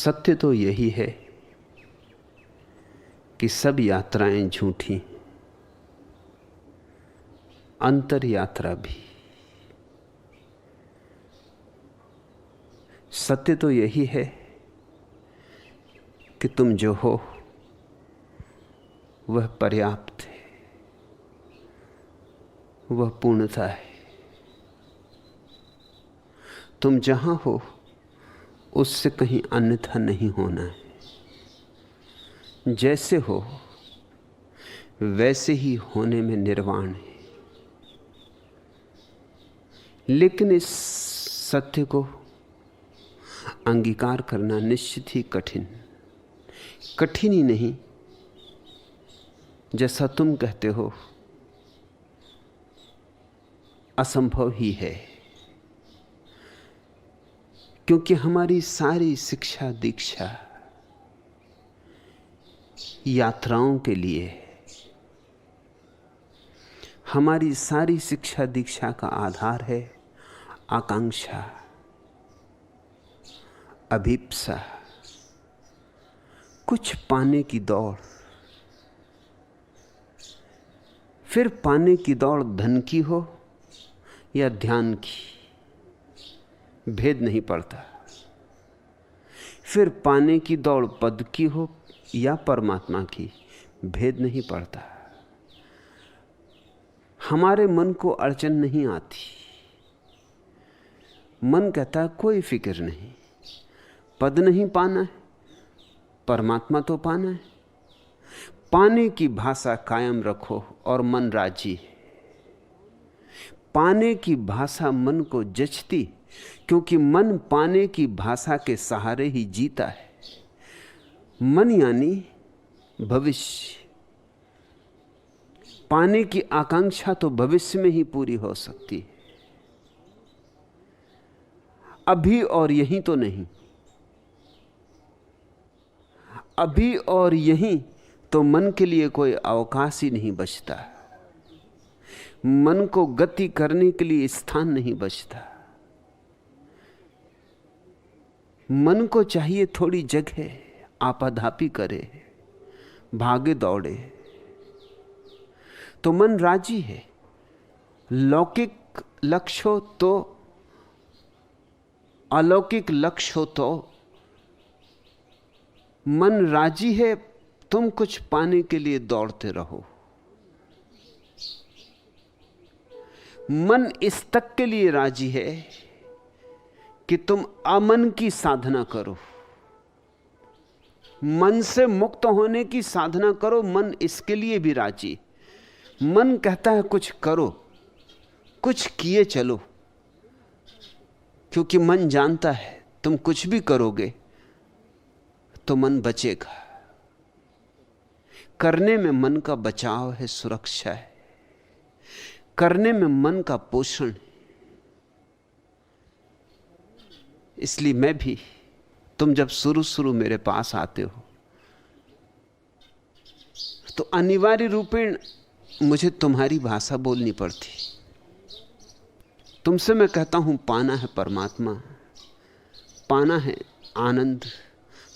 सत्य तो यही है कि सब यात्राएं झूठी, अंतर यात्रा भी। सत्य तो यही है कि तुम जो हो वह पर्याप्त है, वह पूर्णता है। तुम जहां हो उससे कहीं अन्यथा नहीं होना है। जैसे हो वैसे ही होने में निर्वाण है। लेकिन इस सत्य को अंगीकार करना निश्चित ही कठिन ही नहीं, जैसा तुम कहते हो असंभव ही है। क्योंकि हमारी सारी शिक्षा दीक्षा यात्राओं के लिए है। हमारी सारी शिक्षा दीक्षा का आधार है आकांक्षा, अभिप्सा, कुछ पाने की दौड़। फिर पाने की दौड़ धन की हो या ध्यान की, भेद नहीं पड़ता। फिर पाने की दौड़ पद की हो या परमात्मा की, भेद नहीं पड़ता। हमारे मन को अड़चन नहीं आती। मन कहता है कोई फिक्र नहीं, पद नहीं पाना है, परमात्मा तो पाना है। पाने की भाषा कायम रखो और मन राजी है। पाने की भाषा मन को जचती, क्योंकि मन पाने की भाषा के सहारे ही जीता है। मन यानी भविष्य। पाने की आकांक्षा तो भविष्य में ही पूरी हो सकती है, अभी और यहीं तो नहीं। अभी और यहीं तो मन के लिए कोई अवकाश ही नहीं बचता। मन को गति करने के लिए स्थान नहीं बचता। मन को चाहिए थोड़ी जगह, आपाधापी करे, भागे दौड़े, तो मन राजी है। लौकिक लक्ष्य हो तो, अलौकिक लक्ष्य हो तो मन राजी है। तुम कुछ पाने के लिए दौड़ते रहो। मन इस तक के लिए राजी है कि तुम अमन की साधना करो, मन से मुक्त होने की साधना करो। मन इसके लिए भी राजी। मन कहता है कुछ करो, कुछ किए चलो, क्योंकि मन जानता है तुम कुछ भी करोगे तो मन बचेगा। करने में मन का बचाव है, सुरक्षा है। करने में मन का पोषण है। इसलिए मैं भी, तुम जब शुरू मेरे पास आते हो तो अनिवार्य रूपेण मुझे तुम्हारी भाषा बोलनी पड़ती। तुमसे मैं कहता हूं पाना है परमात्मा, पाना है आनंद,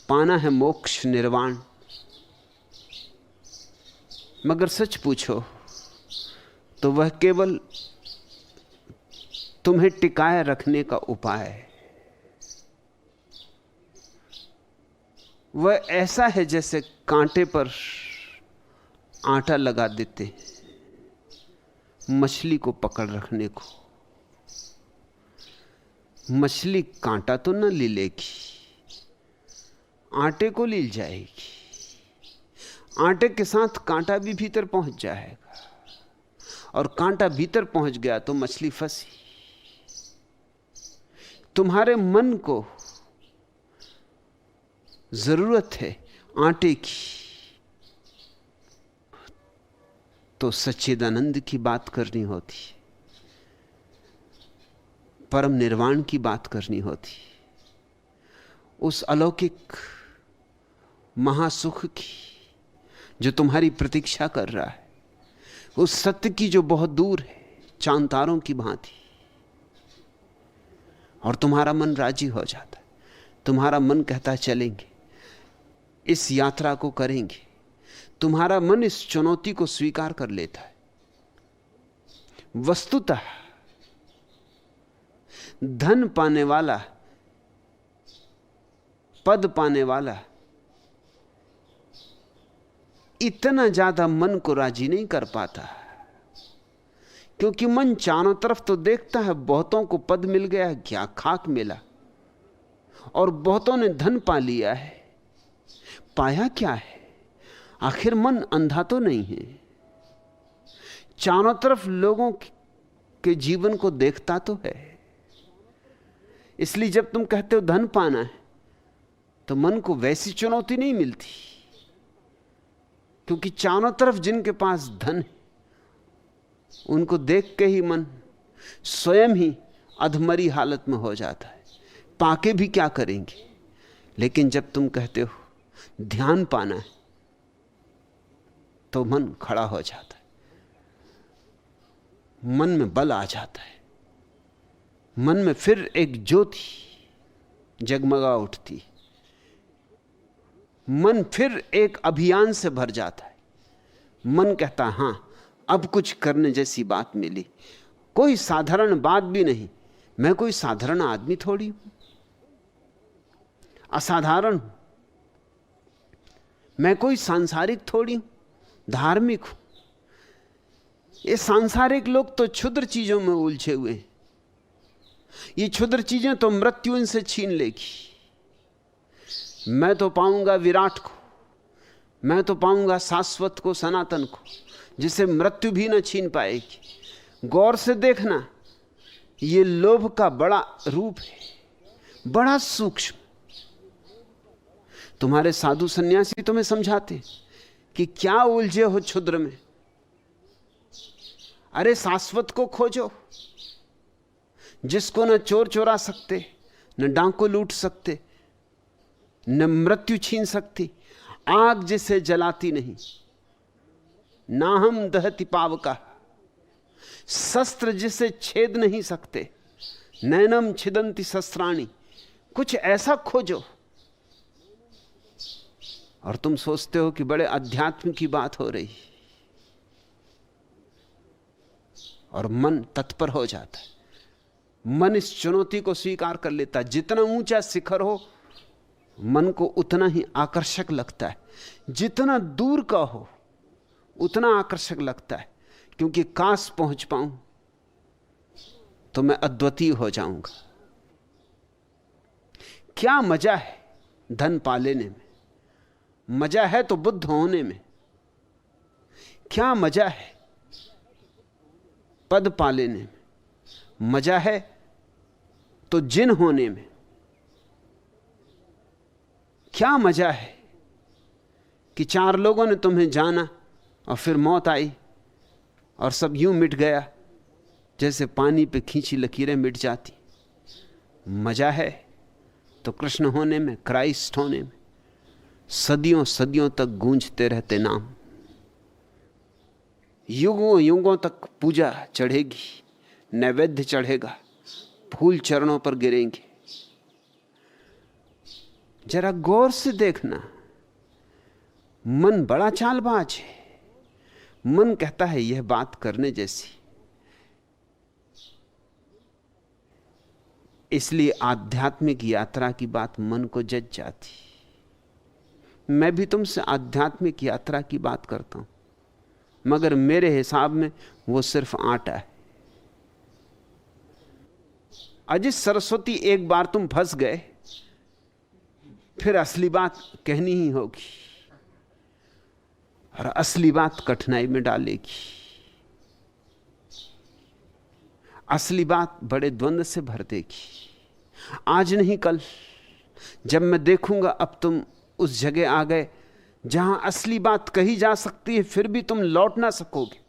पाना है मोक्ष निर्वाण। मगर सच पूछो तो वह केवल तुम्हें टिकाए रखने का उपाय है। वह ऐसा है जैसे कांटे पर आटा लगा देते मछली को पकड़ रखने को। मछली कांटा तो न ले लेगी, आटे को ले जाएगी। आटे के साथ कांटा भी भीतर पहुंच जाएगा, और कांटा भीतर पहुंच गया तो मछली फंसी। तुम्हारे मन को जरूरत है आटे की, तो सच्चिदानंद की बात करनी होती, परम निर्वाण की बात करनी होती, उस अलौकिक महासुख की जो तुम्हारी प्रतीक्षा कर रहा है, उस सत्य की जो बहुत दूर है चांद तारों की भांति। और तुम्हारा मन राजी हो जाता है। तुम्हारा मन कहता है चलेंगे, इस यात्रा को करेंगे। तुम्हारा मन इस चुनौती को स्वीकार कर लेता है। वस्तुतः धन पाने वाला, पद पाने वाला इतना ज्यादा मन को राजी नहीं कर पाता, क्योंकि मन चारों तरफ तो देखता है, बहुतों को पद मिल गया, क्या खाक मिला, और बहुतों ने धन पा लिया है, पाया क्या है? आखिर मन अंधा तो नहीं है, चारों तरफ लोगों के जीवन को देखता तो है। इसलिए जब तुम कहते हो धन पाना है, तो मन को वैसी चुनौती नहीं मिलती, क्योंकि चारों तरफ जिनके पास धन है उनको देख के ही मन स्वयं ही अधमरी हालत में हो जाता है, पाके भी क्या करेंगे। लेकिन जब तुम कहते हो ध्यान पाना है, तो मन खड़ा हो जाता है, मन में बल आ जाता है, मन में फिर एक ज्योति जगमगा उठती, मन फिर एक अभियान से भर जाता है। मन कहता है हां, अब कुछ करने जैसी बात मिली, कोई साधारण बात भी नहीं, मैं कोई साधारण आदमी थोड़ी हूं, असाधारण हूं, मैं कोई सांसारिक थोड़ी हूं, धार्मिक हूं। ये सांसारिक लोग तो क्षुद्र चीजों में उलझे हुए हैं, ये क्षुद्र चीजें तो मृत्यु इनसे छीन लेगी। मैं तो पाऊंगा विराट को, मैं तो पाऊंगा शाश्वत को, सनातन को, जिसे मृत्यु भी न छीन पाएगी। गौर से देखना, ये लोभ का बड़ा रूप है, बड़ा सूक्ष्म। तुम्हारे साधु सन्यासी तुम्हें समझाते कि क्या उलझे हो क्षुद्र में, अरे शाश्वत को खोजो, जिसको न चोर चुरा सकते, न डांको लूट सकते, न मृत्यु छीन सकती, आग जिसे जलाती नहीं, ना हम दहति पावका, शस्त्र जिसे छेद नहीं सकते, नैनम छिदंती शस्त्राणी, कुछ ऐसा खोजो। और तुम सोचते हो कि बड़े अध्यात्म की बात हो रही, और मन तत्पर हो जाता है, मन इस चुनौती को स्वीकार कर लेता है। जितना ऊंचा शिखर हो, मन को उतना ही आकर्षक लगता है, जितना दूर का हो उतना आकर्षक लगता है, क्योंकि काश पहुंच पाऊं तो मैं अद्वितीय हो जाऊंगा। क्या मजा है धन पा लेने में, मजा है तो बुद्ध होने में, क्या मजा है पद पा लेने में, मजा है तो जिन होने में, क्या मजा है कि चार लोगों ने तुम्हें जाना और फिर मौत आई और सब यूं मिट गया जैसे पानी पे खींची लकीरें मिट जाती। मजा है तो कृष्ण होने में, क्राइस्ट होने में, सदियों सदियों तक गूंजते रहते नाम, युगों युगों तक पूजा चढ़ेगी, नैवेद्य चढ़ेगा, फूल चरणों पर गिरेंगे। जरा गौर से देखना, मन बड़ा चालबाज है। मन कहता है यह बात करने जैसी, इसलिए आध्यात्मिक यात्रा की बात मन को जज जाती। मैं भी तुमसे आध्यात्मिक यात्रा की बात करता हूं, मगर मेरे हिसाब में वो सिर्फ आटा है। अजित सरस्वती, एक बार तुम फंस गए, फिर असली बात कहनी ही होगी, और असली बात कठिनाई में डालेगी। असली बात बड़े द्वंद्व से भर देगी। आज नहीं कल, जब मैं देखूंगा अब तुम उस जगह आ गए जहां असली बात कही जा सकती है, फिर भी तुम लौट ना सकोगे।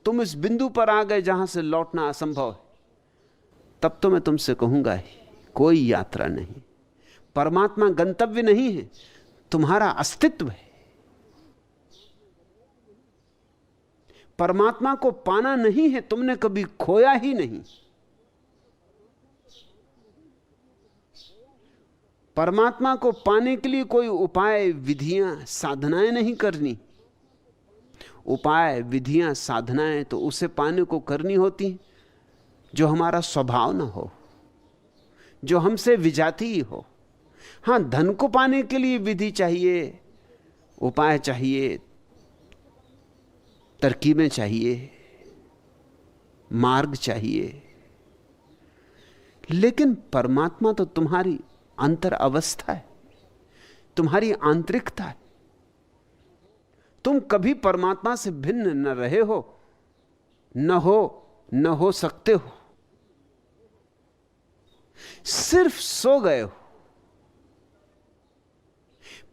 तुम इस बिंदु पर आ गए जहां से लौटना असंभव है, तब तो मैं तुमसे कहूंगा ही कोई यात्रा नहीं। परमात्मा गंतव्य नहीं है, तुम्हारा अस्तित्व है। परमात्मा को पाना नहीं है, तुमने कभी खोया ही नहीं। परमात्मा को पाने के लिए कोई उपाय, विधियां, साधनाएं नहीं करनी। उपाय, विधियां, साधनाएं तो उसे पाने को करनी होती जो हमारा स्वभाव ना हो, जो हमसे विजाती हो। हां, धन को पाने के लिए विधि चाहिए, उपाय चाहिए, तरकीबें चाहिए, मार्ग चाहिए, लेकिन परमात्मा तो तुम्हारी अंतर अवस्था है, तुम्हारी आंतरिकता है। तुम कभी परमात्मा से भिन्न न रहे हो, न हो सकते हो। सिर्फ सो गए हो।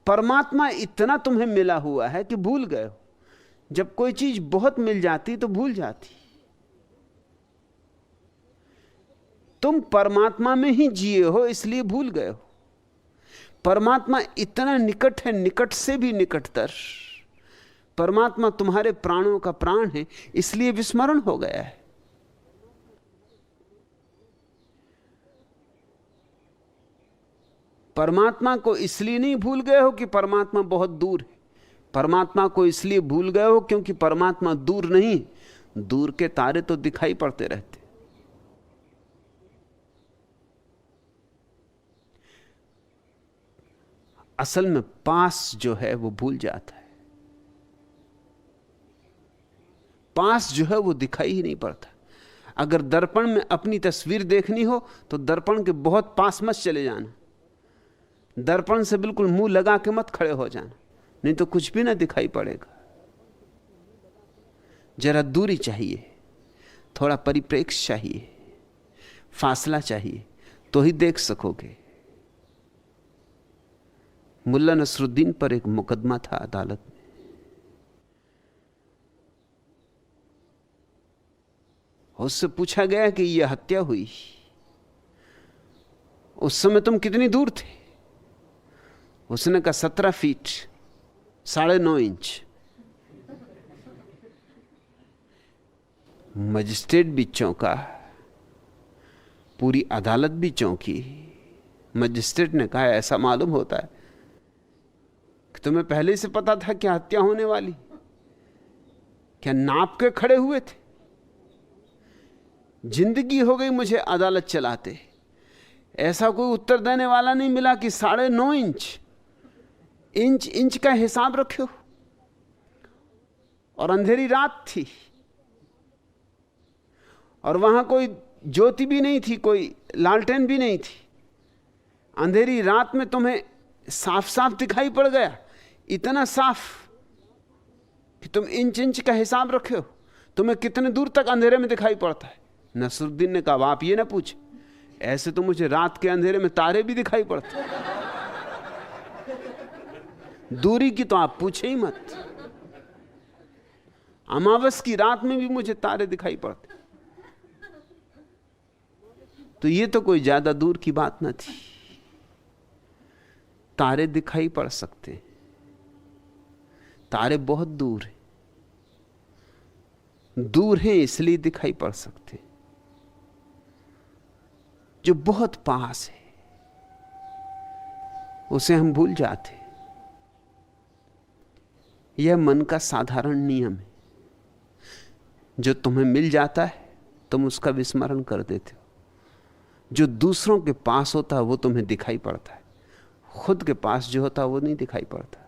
परमात्मा इतना तुम्हें मिला हुआ है कि भूल गए हो। जब कोई चीज बहुत मिल जाती तो भूल जाती। तुम परमात्मा में ही जिए हो, इसलिए भूल गए हो। परमात्मा इतना निकट है, निकट से भी निकटतर। परमात्मा तुम्हारे प्राणों का प्राण है, इसलिए विस्मरण हो गया है। परमात्मा को इसलिए नहीं भूल गए हो कि परमात्मा बहुत दूर है। परमात्मा को इसलिए भूल गए हो क्योंकि परमात्मा दूर नहीं। दूर के तारे तो दिखाई पड़ते रहते। असल में पास जो है वो भूल जाता है। पास जो है वो दिखाई ही नहीं पड़ता। अगर दर्पण में अपनी तस्वीर देखनी हो तो दर्पण के बहुत पास मत चले जाना। दर्पण से बिल्कुल मुंह लगा के मत खड़े हो जाना, नहीं तो कुछ भी ना दिखाई पड़ेगा। जरा दूरी चाहिए, थोड़ा परिप्रेक्ष्य चाहिए, फासला चाहिए, तो ही देख सकोगे। मुल्ला नसरुद्दीन पर एक मुकदमा था अदालत में। उससे पूछा गया कि यह हत्या हुई, उस समय तुम कितनी दूर थे? उसने कहा 17 फीट 9.5 इंच। मजिस्ट्रेट भी चौंका, पूरी अदालत भी चौंकी। मजिस्ट्रेट ने कहा ऐसा मालूम होता है कि तुम्हें पहले से पता था क्या हत्या होने वाली? क्या नाप के खड़े हुए थे? जिंदगी हो गई मुझे अदालत चलाते, ऐसा कोई उत्तर देने वाला नहीं मिला कि 9.5 इंच। इंच इंच का हिसाब रखो। और अंधेरी रात थी और वहां कोई ज्योति भी नहीं थी, कोई लालटेन भी नहीं थी। अंधेरी रात में तुम्हें साफ साफ दिखाई पड़ गया, इतना साफ कि तुम इंच इंच का हिसाब रखे हो। तुम्हें कितने दूर तक अंधेरे में दिखाई पड़ता है? नसरुद्दीन ने कहा आप ये ना पूछे, ऐसे तो मुझे रात के अंधेरे में तारे भी दिखाई पड़ते। दूरी की तो आप पूछे ही मत। अमावस की रात में भी मुझे तारे दिखाई पड़ते। तो ये तो कोई ज्यादा दूर की बात न थी। तारे दिखाई पड़ सकते, तारे बहुत दूर हैं। दूर हैं इसलिए दिखाई पड़ सकते। जो बहुत पास है उसे हम भूल जाते। यह मन का साधारण नियम है। जो तुम्हें मिल जाता है तुम उसका विस्मरण कर देते हो। जो दूसरों के पास होता है वो तुम्हें दिखाई पड़ता है, खुद के पास जो होता है वो नहीं दिखाई पड़ता।